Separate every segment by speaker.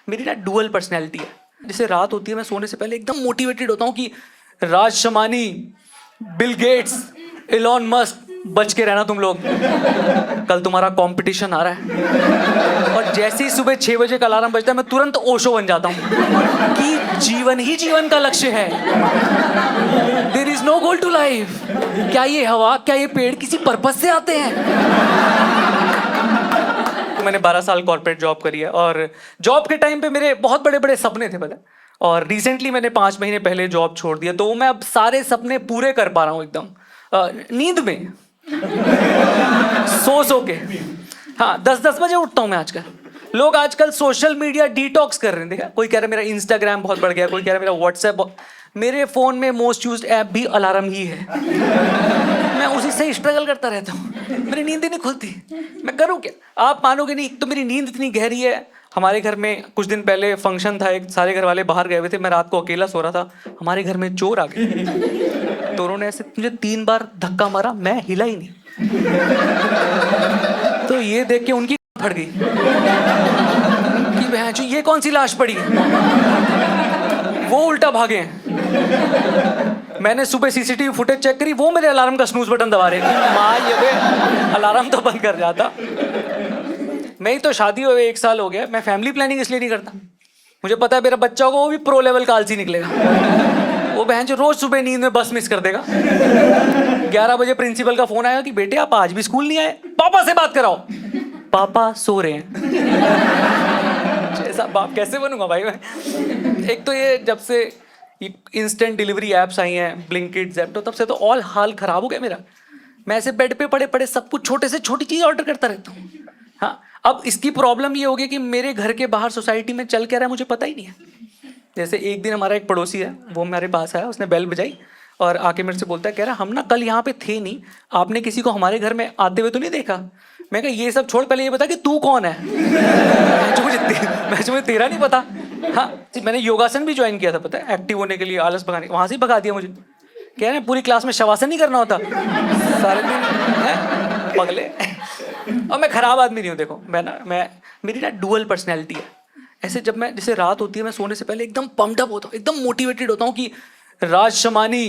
Speaker 1: मेरी ना dual personality है। जैसे रात होती है मैं सोने से पहले एकदम मोटिवेटेड होता हूँ कि Raj Shamani, Bill Gates, Elon Musk, बच के रहना तुम लोग, कल तुम्हारा कंपटीशन आ रहा है। और जैसे ही सुबह 6 बजे का अलार्म बजता है मैं तुरंत ओशो बन जाता हूँ कि जीवन ही जीवन का लक्ष्य है। There is no goal to life. क्या ये हवा, क्या ये पेड़ किसी पर्पस से आते हैं? तो मैंने 12 साल कॉर्पोरेट जॉब करी है और जॉब के टाइम पे मेरे बहुत बड़े बड़े सपने थे पता। और रिसेंटली मैंने 5 महीने पहले जॉब छोड़ दिया, तो मैं अब सारे सपने पूरे कर पा रहा हूँ एकदम नींद में, सो के। हाँ, 10-10 बजे उठता हूँ मैं आजकल। लोग आजकल सोशल मीडिया डिटॉक्स कर रहे हैं। देखा, कोई कह रहा है मेरा इंस्टाग्राम बहुत बढ़ गया, कोई कह रहा है मेरा व्हाट्सएप। मेरे फ़ोन में मोस्ट यूज्ड ऐप भी अलार्म ही है। मैं उसी से स्ट्रगल करता रहता हूँ, मेरी नींद ही नहीं खुलती। मैं करूँ क्या? आप मानोगे नहीं, तो मेरी नींद इतनी गहरी है। हमारे घर में कुछ दिन पहले फंक्शन था, एक सारे घर वाले बाहर गए हुए थे, मैं रात को अकेला सो रहा था। हमारे घर में चोर आ गए, तो उन्होंने ऐसे मुझे 3 बार धक्का मारा, मैं हिला ही नहीं। तो ये देख के उनकी फट गई कि बहन जो ये कौन सी लाश पड़ी है। वो उल्टा भागे। मैंने सुबह सीसीटीवी फुटेज चेक करी, वो मेरे अलार्म का स्नूज बटन दबा रहे थे। माँ ये अलार्म तो बंद कर जाता। मैं ही तो शादी हुए 1 साल हो गया, मैं फैमिली प्लानिंग इसलिए नहीं करता। मुझे पता है मेरा बच्चा होगा वो भी प्रो लेवल का आलसी निकलेगा। वो बहन जो रोज सुबह नींद में बस मिस कर देगा। 11 बजे प्रिंसिपल का फोन आएगा कि बेटे आप आज भी स्कूल नहीं आए, पापा से बात कराओ। पापा सो रहे हैं। जैसा बाप कैसे बनूंगा भाई मैं? एक तो ये जब से इंस्टेंट डिलीवरी एप्स आई हैं, ब्लिंकिट, ज़ेप्टो, तब से तो ऑल हाल खराब हो गया मेरा। मैं ऐसे बेड पे पड़े पड़े सब कुछ छोटे से छोटी चीज़ ऑर्डर करता रहता हूँ। हाँ, अब इसकी प्रॉब्लम ये हो गई कि मेरे घर के बाहर सोसाइटी में चल क्या रहा है मुझे पता ही नहीं है। जैसे एक दिन हमारा एक पड़ोसी है, वो मेरे पास आया, उसने बेल बजाई और आके मेरे से बोलता है, कह रहा हम ना कल यहाँ पे थे नहीं, आपने किसी को हमारे घर में आते हुए तो नहीं देखा? मैं कहा ये सब छोड़, पहले ये बता कि तू कौन है। मुझे तेरा नहीं पता। हाँ, मैंने योगासन भी ज्वाइन किया था पता है, एक्टिव होने के लिए, आलस भगाने, वहाँ से ही भगा दिया मुझे। कह रहे हैं पूरी क्लास में शवासन नहीं करना होता सारे दिन है पगले। और मैं खराब आदमी नहीं हूँ, देखो मैं मेरी ना डुअल पर्सनैलिटी है। ऐसे जब मैं, जैसे रात होती है मैं सोने से पहले एकदम पम्प्ड अप होता हूँ, एकदम मोटिवेटेड होता हूँ कि Raj Shamani,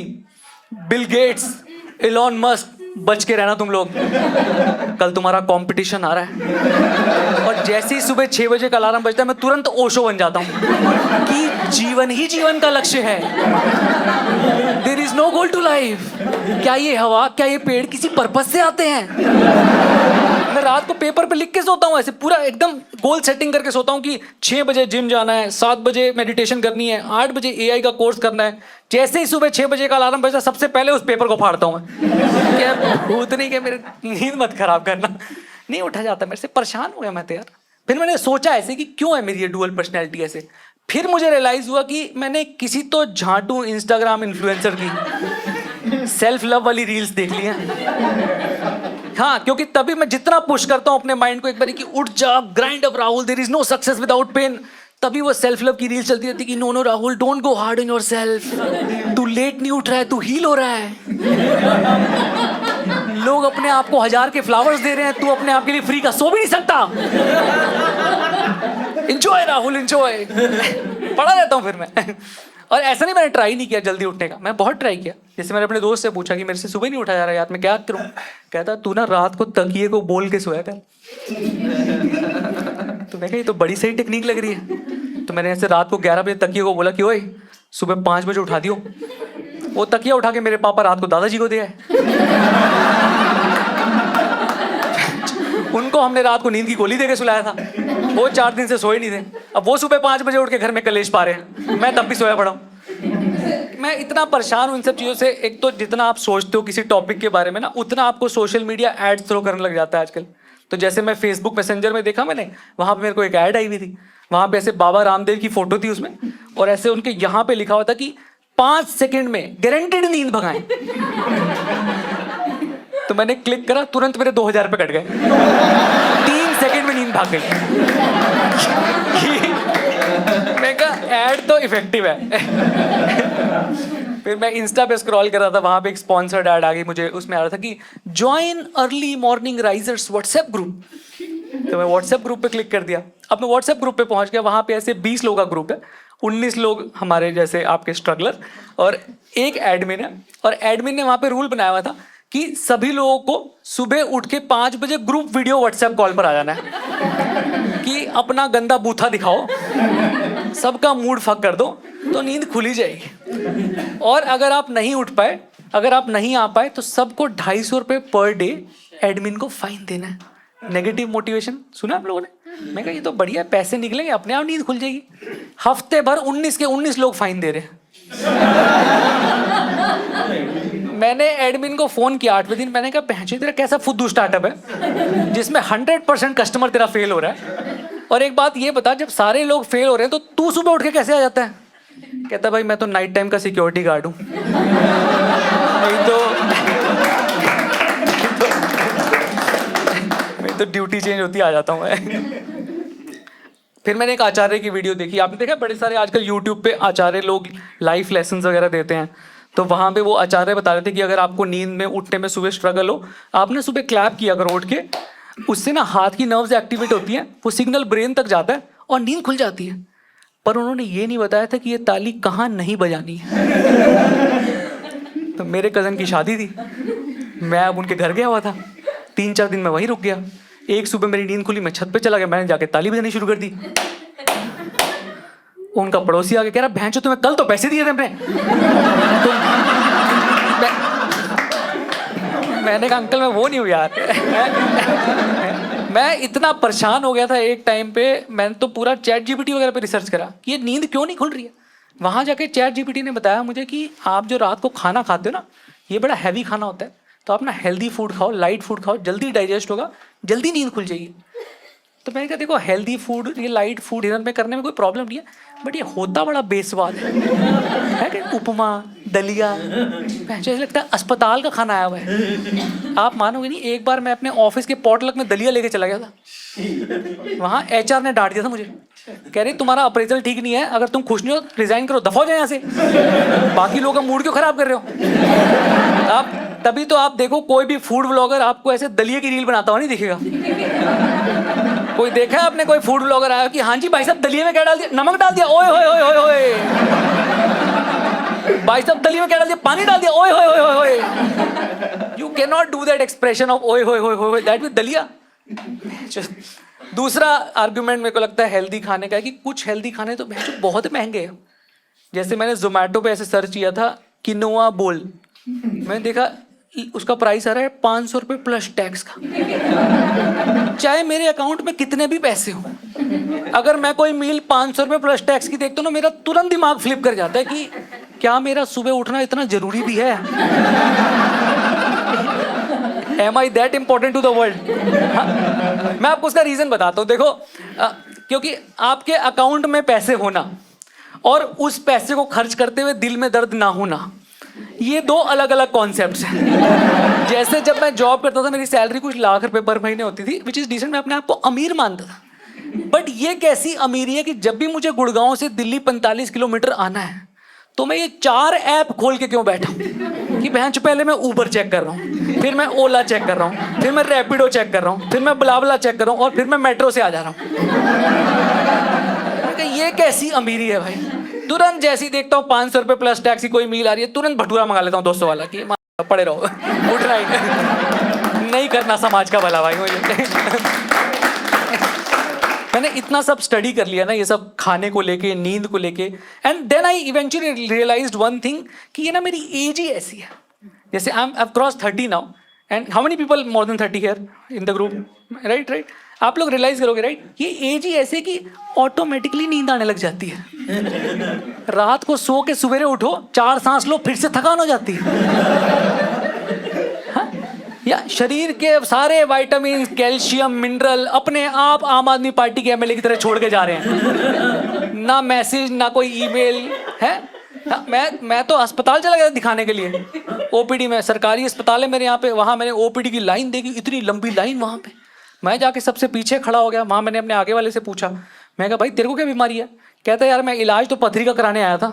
Speaker 1: Bill Gates, Elon Musk, बच के रहना तुम लोग, कल तुम्हारा कंपटीशन आ रहा है। और जैसे ही सुबह 6 बजे का अलार्म बजता है मैं तुरंत ओशो बन जाता हूँ कि जीवन ही जीवन का लक्ष्य है। There is no goal to life. क्या ये हवा, क्या ये पेड़ किसी पर्पस से आते हैं? मैं रात को पेपर पे लिख के सोता हूँ, ऐसे पूरा एकदम गोल सेटिंग करके सोता हूँ कि 6 बजे जिम जाना है, 7 बजे मेडिटेशन करनी है, 8 बजे एआई का कोर्स करना है। जैसे ही सुबह 6 बजे का अलार्म बजता सबसे पहले उस पेपर को फाड़ता हूँ मैं। क्या भूत नहीं कि मेरे नींद मत खराब करना। नहीं उठा जाता मेरे से, परेशान हो गया मैं तो यार। फिर मैंने सोचा ऐसे कि क्यों है मेरी ये डुअल पर्सनैलिटी ऐसे। फिर मुझे रियलाइज हुआ कि मैंने किसी तो झांटू इंस्टाग्राम इन्फ्लुएंसर की सेल्फ लव वाली रील्स देख ली हैं। हाँ, क्योंकि तभी मैं जितना पुश करता हूँ अपने माइंड को एक बार कि उठ जा, grind up Rahul, there is no success without pain, तभी वो सेल्फ लव की रील चलती रहती कि no Rahul, don't go hard on yourself, तू लेट नहीं उठ रहा है, तू हील हो रहा है। लोग अपने आप को 1000 के फ्लावर्स दे रहे हैं, तू अपने आप के लिए फ्री का सो भी नहीं सकता। Enjoy Rahul enjoy. पढ़ा रहता हूँ फिर मैं। और ऐसा नहीं मैंने ट्राई नहीं किया जल्दी उठने का, मैं बहुत ट्राई किया। जैसे मैंने अपने दोस्त से पूछा कि मेरे से सुबह नहीं उठा जा रहा यार, मैं क्या करूं? कहता तू ना रात को तकिए को बोल के सोया कर। तो मैं कहा ये तो बड़ी सही टेक्निक लग रही है। तो मैंने ऐसे रात को 11 बजे तकिए को बोला कि ओए सुबह 5 बजे उठा दियो। वो तकिया उठा के मेरे पापा रात को दादाजी को दिया है। उनको हमने रात को नींद की गोली देके सुलाया था, वो 4 दिन से सोए नहीं थे। अब वो सुबह 5 बजे उठ के घर में कलेश पा रहे हैं, मैं तब भी सोया पड़ा हूँ। मैं इतना परेशान हूँ इन सब चीज़ों से। एक तो जितना आप सोचते हो किसी टॉपिक के बारे में ना, उतना आपको सोशल मीडिया एड्स थ्रो करने लग जाता है आजकल। तो जैसे मैं फेसबुक मैसेंजर में देखा मैंने, वहाँ पे मेरे को एक ऐड आई हुई थी। वहाँ पे ऐसे बाबा रामदेव की फोटो थी उसमें, और ऐसे उनके यहाँ पे लिखा हुआ था कि 5 सेकेंड में गारंटेड नींद भगाएं। तो मैंने क्लिक करा, तुरंत मेरे 2000 रुपये कट गए। 3 सेकंड में नींद भाग गई। मैं कहा ऐड तो इफेक्टिव है। फिर मैं इंस्टा पे स्क्रॉल कर रहा था, वहां पे एक स्पॉन्सर्ड ऐड आ गई मुझे। उसमें आ रहा था कि join early morning risers WhatsApp group. तो मैं व्हाट्सएप ग्रुप पे क्लिक कर दिया। अब मैं व्हाट्सएप ग्रुप पे पहुंच गया, वहाँ पे ऐसे 20 लोगों का ग्रुप है, 19 लोग हमारे जैसे आपके स्ट्रगलर और एक एडमिन है। और एडमिन ने वहाँ पे रूल बनाया हुआ था कि सभी लोगों को सुबह उठ के 5 बजे ग्रुप वीडियो व्हाट्सएप कॉल पर आ जाना है कि अपना गंदा बूथा दिखाओ, सबका मूड फक कर दो तो नींद खुली जाएगी। और अगर आप नहीं उठ पाए, अगर आप नहीं आ पाए तो सबको 250 रुपये पर डे एडमिन को फाइन देना है। नेगेटिव मोटिवेशन सुना आप लोगों ने? मैं कहा ये तो बढ़िया, पैसे निकलेंगे, अपने आप नींद खुल जाएगी। हफ्ते भर 19 के 19 लोग फाइन दे रहे हैं। मैंने एडमिन को फोन किया 8वें दिन, मैंने कहा पहचे तेरा कैसा फुद्दू स्टार्टअप है जिसमें 100% कस्टमर तेरा फेल हो रहा है, और एक बात ये बता, जब सारे लोग फेल हो रहे हैं तो तू सुबह उठ के कैसे आ जाता है? कहता भाई मैं तो नाइट टाइम का सिक्योरिटी गार्ड हूँ। नहीं तो ड्यूटी चेंज होती आ जाता हूँ मैं। फिर मैंने एक आचार्य की वीडियो देखी, आपने देखा बड़े सारे आजकल यूट्यूब पे आचार्य लोग लाइफ लेसन्स वगैरह देते हैं, तो वहाँ पे वो आचार्य बता रहे थे कि अगर आपको नींद में उठने में सुबह स्ट्रगल हो, आपने सुबह क्लैप किया करो उठ के, उससे ना हाथ की नर्व्स एक्टिवेट होती हैं, वो सिग्नल ब्रेन तक जाता है और नींद खुल जाती है। पर उन्होंने ये नहीं बताया था कि ये ताली कहाँ नहीं बजानी है। तो मेरे कज़न की शादी थी, मैं अब उनके घर गया हुआ था, 3-4 दिन में वहीं रुक गया। एक सुबह मेरी नींद खुली, मैं छत पे चला गया, मैंने जाके ताली बजानी शुरू कर दी। उनका पड़ोसी आके कह रहा भैंचो तुम्हें कल तो पैसे दिए थे हमने। तो मैंने कहा अंकल मैं वो नहीं हूँ यार। मैं इतना परेशान हो गया था एक टाइम पे, मैंने तो पूरा चैट जीपीटी वगैरह पे रिसर्च करा कि ये नींद क्यों नहीं खुल रही है। वहाँ जाके चैट जीपीटी ने बताया मुझे कि आप जो रात को खाना खाते हो ना, ये बड़ा हैवी खाना होता है, तो आप ना हेल्दी फूड खाओ, लाइट फूड खाओ, जल्दी डाइजेस्ट होगा, जल्दी नींद खुल जाएगी। तो मैंने कहा देखो हेल्दी फूड, ये लाइट फूड इधर में करने में कोई प्रॉब्लम नहीं है, बट ये होता बड़ा बेस्वाद है कि उपमा दलिया, ऐसे लगता है अस्पताल का खाना आया हुआ है। आप मानोगे नहीं, एक बार मैं अपने ऑफिस के पॉटलक में दलिया लेके चला गया था, वहाँ एचआर ने डांट दिया था मुझे, कह रही तुम्हारा अप्रेजल ठीक नहीं है, अगर तुम खुश नहीं हो रिजाइन करो, दफा हो जाए यहाँ से, बाकी लोगों का मूड क्यों खराब कर रहे हो आप। तभी तो आप देखो कोई भी फूड ब्लॉगर आपको ऐसे दलिया की रील बनाता हुआ नहीं दिखेगा। कोई देखा है आपने कोई फूड ब्लॉगर आया कि हाँ जी भाई साहब दलिया में क्या डाल दिया, नमक डाल दिया, ओए होए होए होए होए, भाई साहब दलिया में क्या डाल दिया, पानी डाल दिया, ओए होए होए होए। You can not do that expression of ओए होए होए होए दैट विद दलिया। दूसरा आर्गुमेंट मेरे को लगता है हेल्दी खाने का है कि कुछ हेल्दी खाने तो बहुत महंगे हैं। जैसे मैंने जोमेटो पे ऐसे सर्च किया था किनोआ बोल, मैंने देखा उसका प्राइस आ रहा है 500 रुपये प्लस टैक्स का। चाहे मेरे अकाउंट में कितने भी पैसे हो, अगर मैं कोई मील 500 रुपये प्लस टैक्स की देखता हूँ ना, मेरा तुरंत दिमाग फ्लिप कर जाता है कि क्या मेरा सुबह उठना इतना जरूरी भी है? Am I that important to the world? मैं आपको उसका रीजन बताता हूँ। देखो क्योंकि आपके अकाउंट में पैसे होना और उस पैसे को खर्च करते हुए दिल में दर्द ना होना, ये दो अलग अलग कॉन्सेप्ट्स हैं। जैसे जब मैं जॉब करता था, मेरी सैलरी कुछ लाख रुपए पर महीने होती थी, विच इज डिसेंट, मैं अपने आप को अमीर मानता था। बट ये कैसी अमीरी है कि जब भी मुझे गुड़गांव से दिल्ली 45 किलोमीटर आना है तो मैं ये 4 ऐप खोल के क्यों बैठा हूँ कि बहन पहले मैं ऊबर चेक कर रहा हूँ, फिर मैं ओला चेक कर रहा हूँ, फिर मैं रैपिडो चेक कर रहा हूँ, फिर मैं ब्लाबला चेक कर रहा हूँ, और फिर मैं मेट्रो से आ जा रहा हूँ। ये कैसी अमीरी है भाई? तुरंत जैसे ही देखता हूँ 500 रुपये प्लस टैक्स की कोई मील आ रही है, तुरंत भटूरा मंगा लेता हूँ 200 वाला कि पड़े रहो, उठना ही नहीं करना समाज का भला भाई मुझे। मैंने इतना सब स्टडी कर लिया ना, ये सब खाने को लेके, नींद को लेके, and then I eventually realized one thing कि ये ना मेरी एज ही ऐसी है। जैसे I have cross 30 now, and how many people more than 30 here in the group, right? आप लोग रियलाइज करोगे, राइट? ये एज ही ऐसे कि ऑटोमेटिकली नींद आने लग जाती है। रात को सो के सवेरे उठो, 4 सांस लो, फिर से थकान हो जाती है। हाँ? या शरीर के सारे विटामिन, कैल्शियम, मिनरल अपने आप आम आदमी पार्टी के एमएलए की तरह छोड़ के जा रहे हैं। ना मैसेज, ना कोई ईमेल है। मैं तो अस्पताल चला गया दिखाने के लिए, ओपीडी में, सरकारी अस्पताल है मेरे यहाँ पे, वहाँ मैंने ओपीडी की लाइन देखी, इतनी लंबी लाइन वहाँ पे। मैं जाके सबसे पीछे खड़ा हो गया। वहाँ मैंने अपने आगे वाले से पूछा, मैं कहा भाई तेरे को क्या बीमारी है? कहता है यार मैं इलाज तो पथरी का कराने आया था,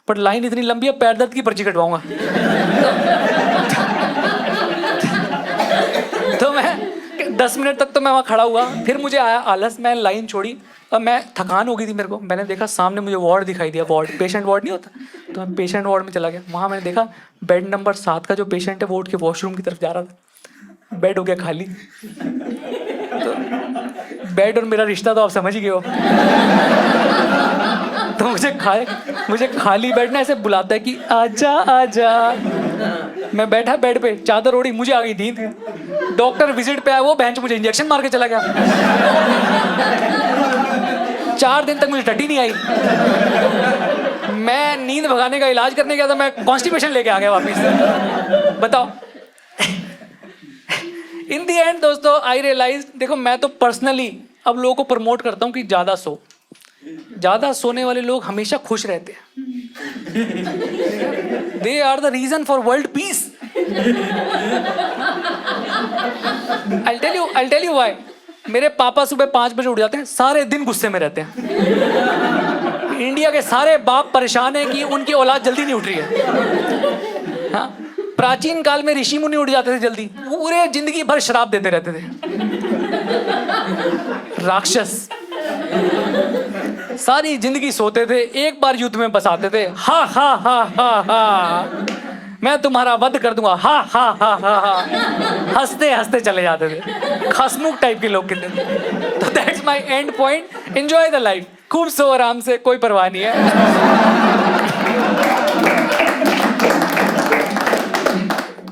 Speaker 1: पर लाइन इतनी लंबी है, पैर दर्द की पर्ची कटवाऊंगा। तो मैं 10 मिनट तक तो मैं वहाँ खड़ा हुआ, फिर मुझे आया आलस, मैं लाइन छोड़ी और मैं थकान हो गई थी मेरे को। मैंने देखा सामने मुझे वार्ड दिखाई दिया, वार्ड पेशेंट वार्ड नहीं होता, तो मैं पेशेंट वार्ड में चला गया। वहाँ मैंने देखा बेड नंबर 7 का जो पेशेंट है वो उठ के वॉशरूम की तरफ जा रहा था, बेड हो गया खाली। तो बेड और मेरा रिश्ता तो आप समझ ही गए हो। तो मुझे खाली बेड ना ऐसे बुलाता है कि आजा आजा। मैं बैठा बेड पे, चादर ओढ़ी, मुझे आ गई नींद। डॉक्टर विजिट पे आया, वो बेंच मुझे इंजेक्शन मार के चला गया। 4 दिन तक मुझे टट्टी नहीं आई। मैं नींद भगाने का इलाज करने गया था, मैं कॉन्स्टिपेशन लेके आ गया वापिस। बताओ। इन दी एंड दोस्तों आई रियलाइज, देखो मैं तो पर्सनली अब लोगों को प्रमोट करता हूँ कि ज़्यादा सोने वाले लोग हमेशा खुश रहते हैं। They are the reason for world peace. I'll tell you why. मेरे पापा सुबह 5 बजे उठ जाते हैं, सारे दिन गुस्से में रहते हैं। इंडिया के सारे बाप परेशान हैं कि उनकी औलाद जल्दी नहीं उठ रही है। हाँ, प्राचीन काल में ऋषि मुनि उठ जाते थे जल्दी, पूरे जिंदगी भर शराब देते रहते थे। राक्षस सारी जिंदगी सोते थे, एक बार युद्ध में बस आते थे, हा हा हा हा हा, मैं तुम्हारा वध कर दूंगा, हा हा हा हा हा, हंसते हंसते चले जाते थे। खसमुख टाइप के लोग कितने थे। तो that's my and point. Enjoy the life, खूब सो आराम से, कोई परवाह नहीं है।